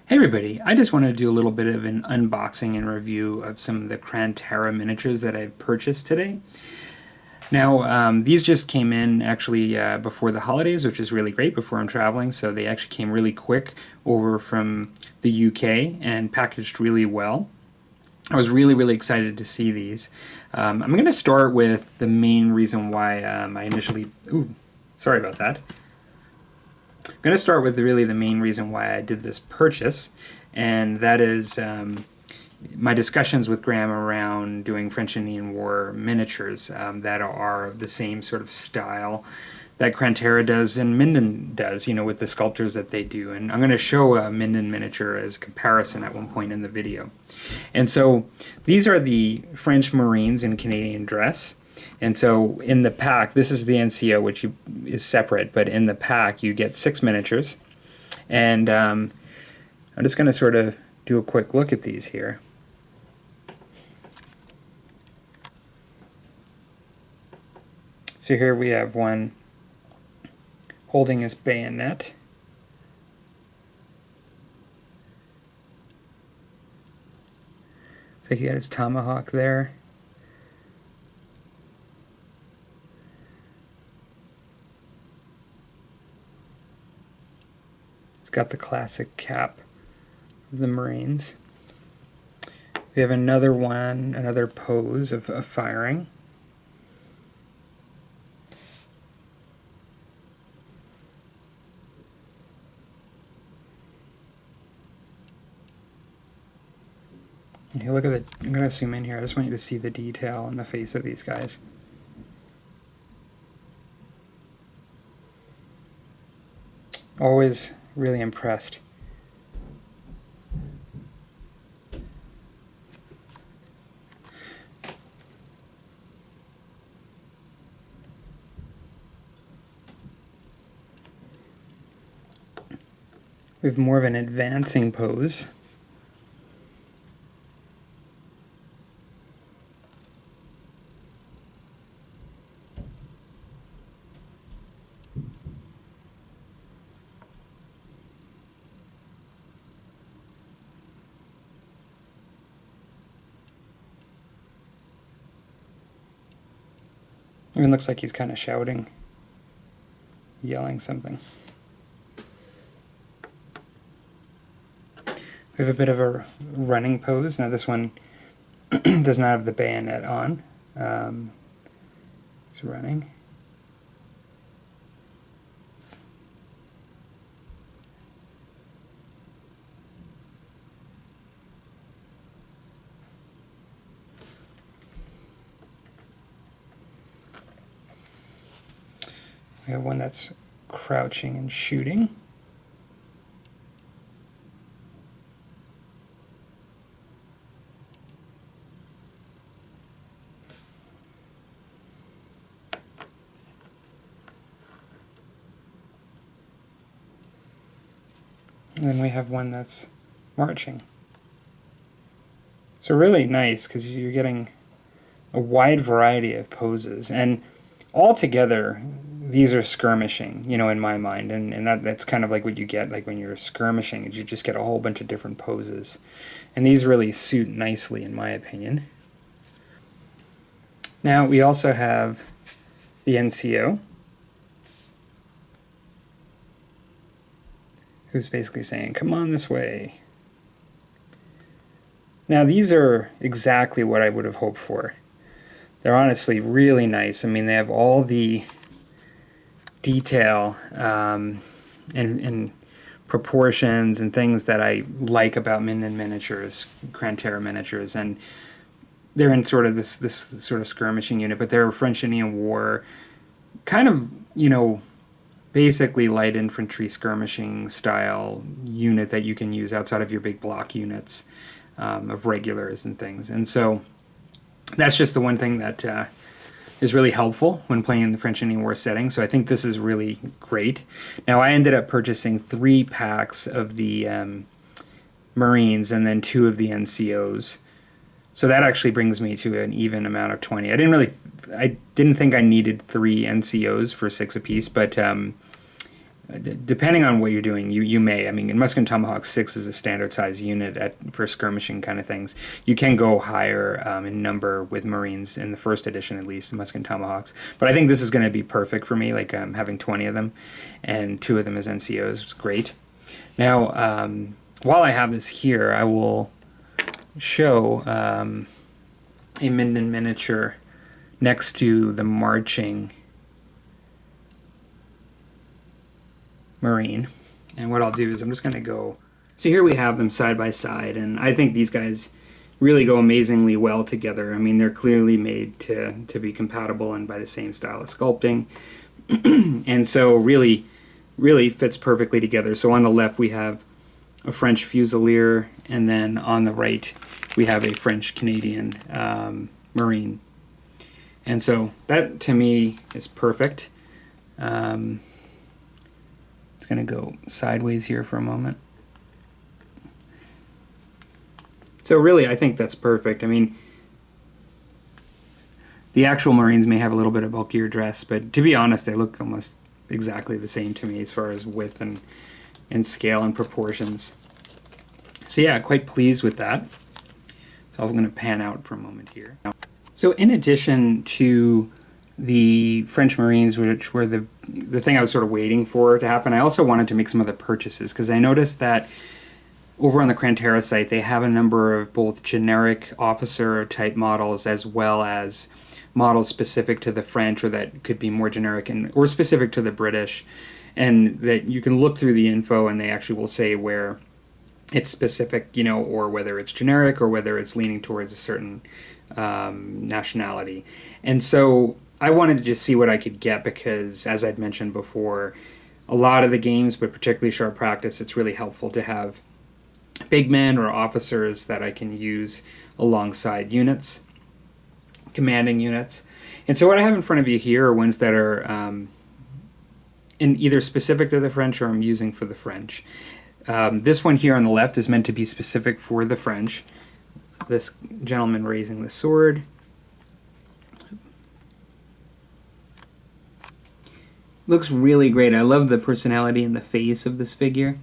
Hey everybody, I just wanted to do a little bit of an unboxing and review of some of the Crann Tara miniatures that I've purchased today. Now, these just came in actually before the holidays, which is really great before I'm traveling, so they actually came really quick over from the UK and packaged really well. I was really excited to see these. I'm going to start with the main reason why I initially... Ooh, sorry about that. I'm going to start with really the main reason why I did this purchase, and that is my discussions with Graham around doing French Indian War miniatures that are the same sort of style that Crann Tara does and Minden does, you know, with the sculptors that they do. And I'm going to show a Minden miniature as a comparison at one point in the video. And so these are the French Marines in Canadian dress. And so in the pack, this is the NCO, which is separate, but in the pack you get 6 miniatures. And I'm just going to sort of do a quick look at these here. So here we have one holding his bayonet. So he got his tomahawk there. It's got the classic cap of the Marines. We have another one, another pose of firing. Hey, look at the, I'm going to zoom in here. I just want you to see the detail on the face of these guys. Always really impressed. We have more of an advancing pose. Even looks like he's kind of shouting, yelling something. We have a bit of a running pose. Now this one does not have the bayonet on. It's running. We have one that's crouching and shooting. And then we have one that's marching. So really nice because you're getting a wide variety of poses, and altogether these are skirmishing, you know, in my mind, and that's kind of like what you get like when you're skirmishing, is you just get a whole bunch of different poses, and these really suit nicely in my opinion. Now we also have the NCO, who's basically saying, come on this way. Now these are exactly what I would have hoped for. They're honestly really nice. I mean, they have all the detail and proportions and things that I like about Minden Miniatures, Crann Tara miniatures, and they're in sort of this sort of skirmishing unit, but they're a French Indian War kind of, you know, basically light infantry skirmishing style unit that you can use outside of your big block units of regulars and things. And so that's just the one thing that is really helpful when playing in the French Indian War setting. So I think this is really great. Now I ended up purchasing 3 packs of the Marines and then 2 of the NCOs. So that actually brings me to an even amount of 20. I didn't think I needed 3 NCOs for 6 apiece, but depending on what you're doing, you may. I mean, Musket and Tomahawk 6 is a standard size unit for skirmishing kind of things. You can go higher in number with Marines in the first edition, at least, the Musket and Tomahawks. But I think this is going to be perfect for me, like having 20 of them, and 2 of them as NCOs. It's great. Now, while I have this here, I will show a Minden miniature next to the marching Marine. And what I'll do is I'm just going to go... So here we have them side by side, and I think these guys really go amazingly well together. I mean, they're clearly made to be compatible and by the same style of sculpting. And so really fits perfectly together. So on the left we have a French Fusilier, and then on the right we have a French-Canadian Marine. And so that, to me, is perfect. Going to go sideways here for a moment. So really, I think that's perfect. I mean, the actual Marines may have a little bit of bulkier dress, but to be honest, they look almost exactly the same to me as far as width and scale and proportions. So yeah, quite pleased with that. So I'm going to pan out for a moment here. So in addition to the French Marines, which were the thing I was sort of waiting for to happen, I also wanted to make some other purchases, because I noticed that over on the Crann Tara site they have a number of both generic officer type models as well as models specific to the French, or that could be more generic or specific to the British, and that you can look through the info and they actually will say where it's specific, you know, or whether it's generic or whether it's leaning towards a certain nationality. And so I wanted to just see what I could get, because, as I'd mentioned before, a lot of the games, but particularly Sharp Practice, it's really helpful to have big men or officers that I can use alongside units, commanding units. And so what I have in front of you here are ones that are in either specific to the French or I'm using for the French. This one here on the left is meant to be specific for the French. This gentleman raising the sword. Looks really great. I love the personality and the face of this figure.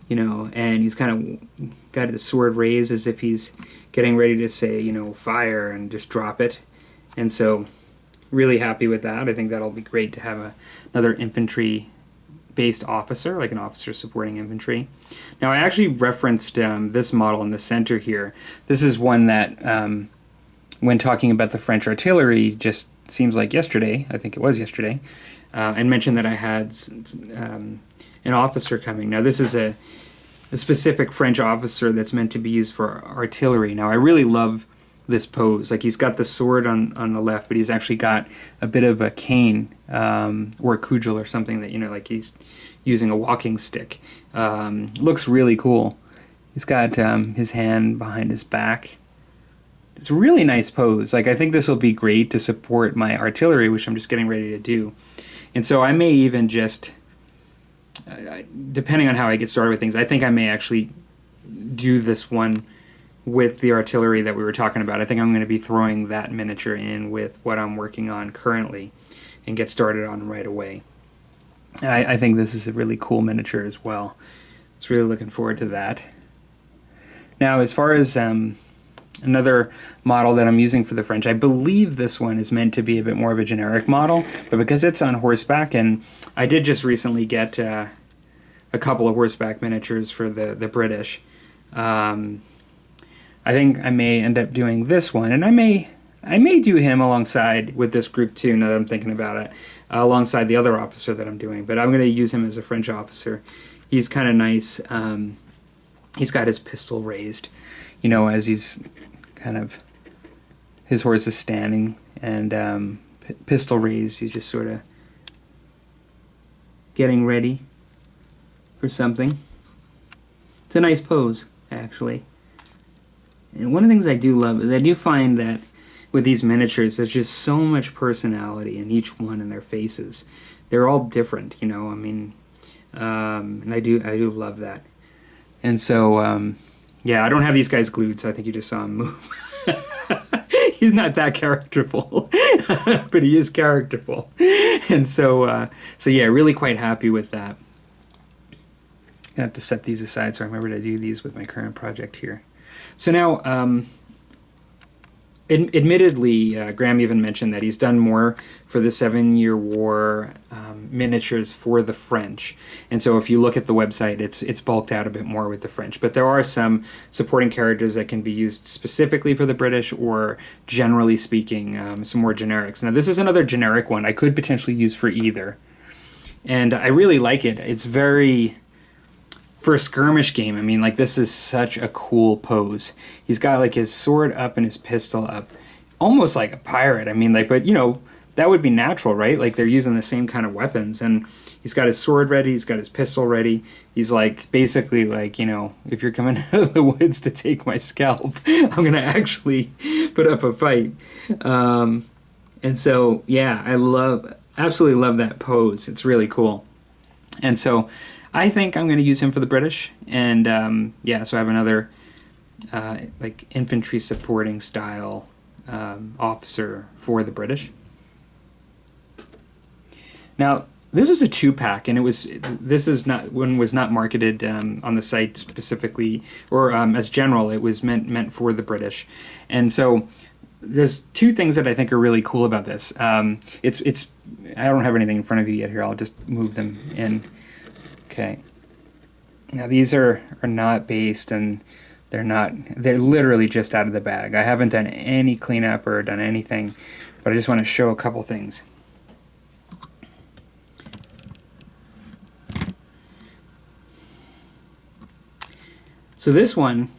You know, and he's kind of got his sword raised as if he's getting ready to say, you know, fire and just drop it. And so, really happy with that. I think that'll be great to have another infantry-based officer, like an officer supporting infantry. Now, I actually referenced this model in the center here. This is one that, when talking about the French artillery, just seems like yesterday, I think it was yesterday, and mentioned that I had an officer coming. Now, this is a specific French officer that's meant to be used for artillery. Now, I really love this pose. Like, he's got the sword on the left, but he's actually got a bit of a cane or a cudgel or something that, you know, like he's using a walking stick. Looks really cool. He's got his hand behind his back. It's a really nice pose. Like, I think this will be great to support my artillery, which I'm just getting ready to do. And so I may even just, depending on how I get started with things, I think I may actually do this one with the artillery that we were talking about. I think I'm going to be throwing that miniature in with what I'm working on currently and get started on right away. I think this is a really cool miniature as well. I was really looking forward to that. Now, as far as another model that I'm using for the French, I believe this one is meant to be a bit more of a generic model, but because it's on horseback, and I did just recently get a couple of horseback miniatures for the British, I think I may end up doing this one, and I may do him alongside with this group too, now that I'm thinking about it, alongside the other officer that I'm doing, but I'm going to use him as a French officer. He's kind of nice. He's got his pistol raised, you know, as he's kind of, his horse is standing, and pistol raised. He's just sort of getting ready for something. It's a nice pose, actually. And one of the things I do love is I do find that with these miniatures, there's just so much personality in each one in their faces. They're all different, you know. I mean, and I do love that. And so, yeah, I don't have these guys glued, so I think you just saw him move. He's not that characterful, but he is characterful. And so yeah, really quite happy with that. Gonna have to set these aside so I remember to do these with my current project here. So now, admittedly, Graham even mentioned that he's done more for the 7-Year War miniatures for the French. And so if you look at the website, it's bulked out a bit more with the French. But there are some supporting characters that can be used specifically for the British, or generally speaking, some more generics. Now this is another generic one I could potentially use for either. And I really like it. It's very... For a skirmish game, I mean, like, this is such a cool pose. He's got, like, his sword up and his pistol up. Almost like a pirate. I mean, like, but, you know, that would be natural, right? Like, they're using the same kind of weapons. And he's got his sword ready. He's got his pistol ready. He's, like, basically, like, you know, if you're coming out of the woods to take my scalp, I'm going to actually put up a fight. And so, yeah, absolutely love that pose. It's really cool. And so... I think I'm going to use him for the British, and yeah, so I have another like infantry supporting style officer for the British. Now, this was a 2-pack, and this is not one was not marketed on the site specifically or as general. It was meant for the British, and so there's 2 things that I think are really cool about this. It's I don't have anything in front of you yet here. I'll just move them in. Okay, now these are not based, and they're literally just out of the bag. I haven't done any cleanup or done anything, but I just want to show a couple things. So this one,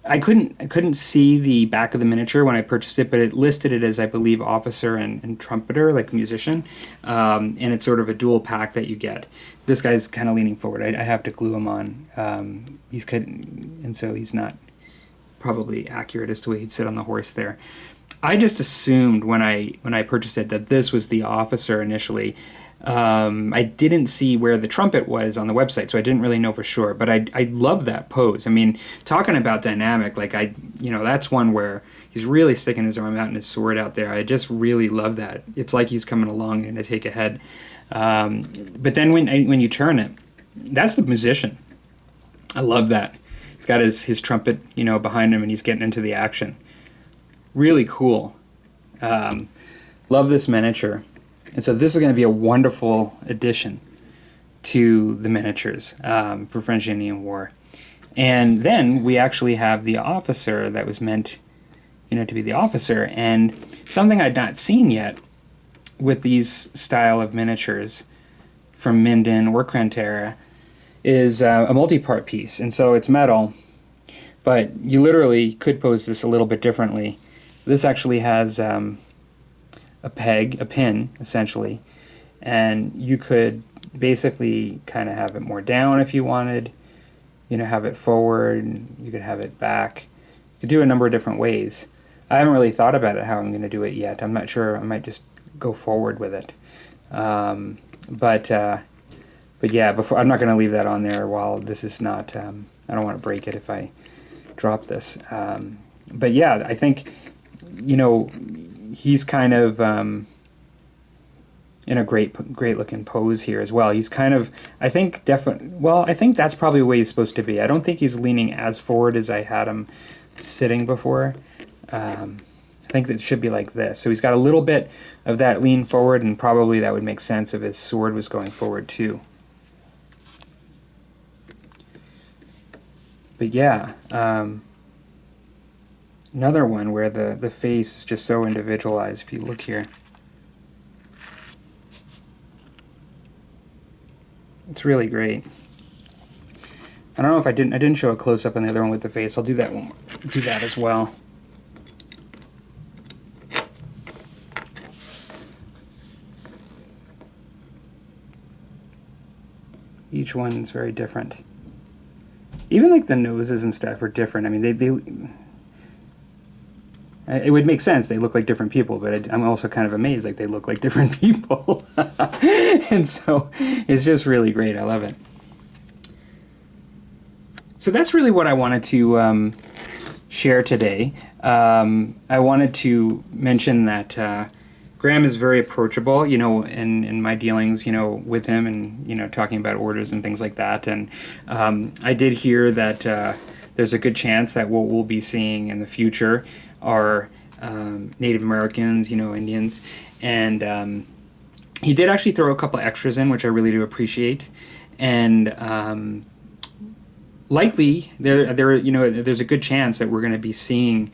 I couldn't see the back of the miniature when I purchased it, but it listed it as, I believe, officer and trumpeter, like musician, and it's sort of a dual pack that you get. This guy's kind of leaning forward. I have to glue him on. And so he's not probably accurate as to where he'd sit on the horse there. I just assumed when I purchased it that this was the officer initially. I didn't see where the trumpet was on the website, so I didn't really know for sure, but I love that pose. I mean, talking about dynamic, like that's one where he's really sticking his arm out and his sword out there. I just really love that. It's like he's coming along and to take a head. But then when you turn it, that's the musician. I love that. He's got his trumpet, behind him, and he's getting into the action. Really cool. Love this miniature. And so this is going to be a wonderful addition to the miniatures for French Indian War. And then we actually have the officer that was meant, to be the officer. And something I'd not seen yet with these style of miniatures from Minden or Crann Tara is a multi-part piece. And so it's metal, but you literally could pose this a little bit differently. This actually has... a pin, essentially, and you could basically kind of have it more down if you wanted, have it forward, you could have it back. You could do a number of different ways. I haven't really thought about it, how I'm going to do it yet. I'm not sure. I might just go forward with it. But yeah, I'm not going to leave that on there while this is not, I don't want to break it if I drop this. But yeah, I think, he's kind of in a great looking pose here as well. He's kind of, I think that's probably the way he's supposed to be. I don't think he's leaning as forward as I had him sitting before. I think that it should be like this. So he's got a little bit of that lean forward, and probably that would make sense if his sword was going forward too. But yeah, another one where the face is just so individualized. If you look here, it's really great. I don't know if I didn't show a close up on the other one with the face. I'll do that one. Do that as well. Each one's very different. Even like the noses and stuff are different. I mean, it would make sense. They look like different people, but I'm also kind of amazed. Like, they look like different people. And so it's just really great. I love it. So that's really what I wanted to share today. I wanted to mention that Graham is very approachable, you know, in my dealings, you know, with him and, you know, talking about orders and things like that. And I did hear that there's a good chance that what we'll be seeing in the future are Native Americans, you know, Indians. And he did actually throw a couple extras in, which I really do appreciate. And likely, you know, there's a good chance that we're going to be seeing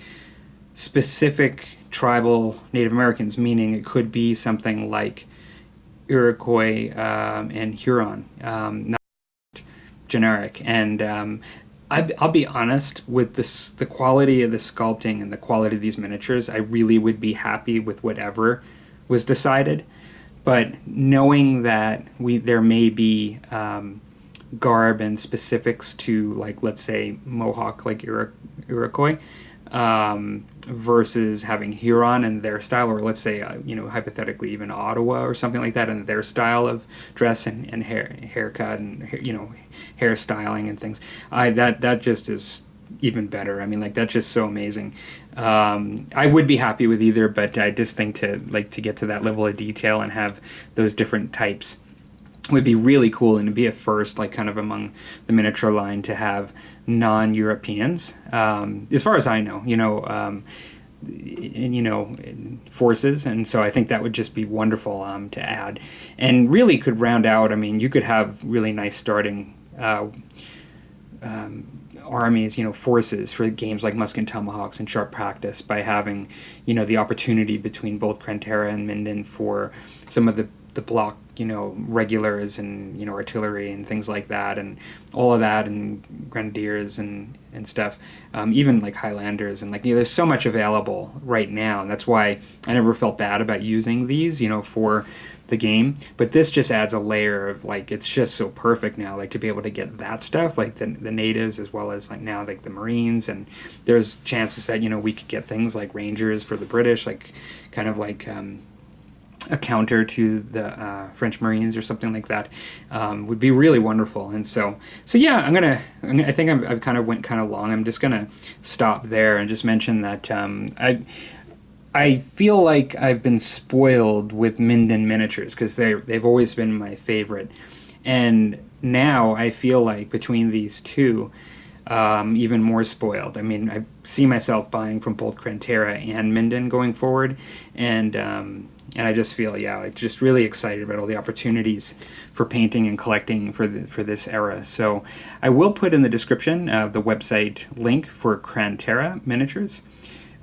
specific tribal Native Americans, meaning it could be something like Iroquois and Huron, not generic. And I'll be honest with this: the quality of the sculpting and the quality of these miniatures, I really would be happy with whatever was decided. But knowing that there may be garb and specifics to, like, let's say Mohawk, like Iroquois, versus having Huron and their style, or let's say you know, hypothetically even Ottawa or something like that, and their style of dress and haircut and, you know, hairstyling and things, that just is even better. I mean, like, that's just so amazing. I would be happy with either, but I just think to get to that level of detail and have those different types would be really cool, and to be a first, like, kind of among the miniature line to have non-Europeans, as far as I know, you know, forces. And so I think that would just be wonderful to add, and really could round out. I mean, you could have really nice starting armies, you know, forces for games like Musk and Tomahawks and Sharp Practice, by having, you know, the opportunity between both Crann Tara and Minden for some of the block, you know, regulars and, you know, artillery and things like that, and all of that, and grenadiers and stuff, even like Highlanders, and, like, you know, there's so much available right now, and that's why I never felt bad about using these, you know, for the game. But this just adds a layer of, like, it's just so perfect now, like, to be able to get that stuff, like the natives, as well as, like, now, like, the Marines. And there's chances that, you know, we could get things like Rangers for the British, like, kind of like a counter to the French Marines or something like that, would be really wonderful. And so yeah, I think I've kind of went kind of long. I'm just gonna stop there and just mention that I feel like I've been spoiled with Minden Miniatures, because they've always been my favorite, and now I feel like between these two, even more spoiled. I mean, I see myself buying from both Crann Tara and Minden going forward, and I just feel, yeah, like, just really excited about all the opportunities for painting and collecting for this era. So I will put in the description the website link for Crann Tara miniatures.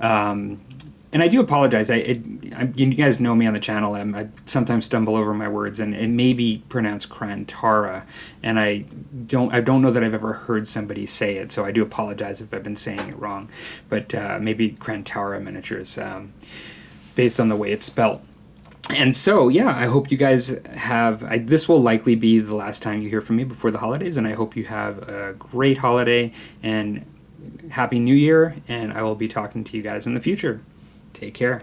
And I do apologize. You guys know me on the channel. I sometimes stumble over my words, and it may be pronounced Crann Tara, and I don't know that I've ever heard somebody say it. So I do apologize if I've been saying it wrong. But maybe Crann Tara miniatures, based on the way it's spelled. And so, yeah, I hope you guys have... this will likely be the last time you hear from me before the holidays, and I hope you have a great holiday and Happy New Year, and I will be talking to you guys in the future. Take care.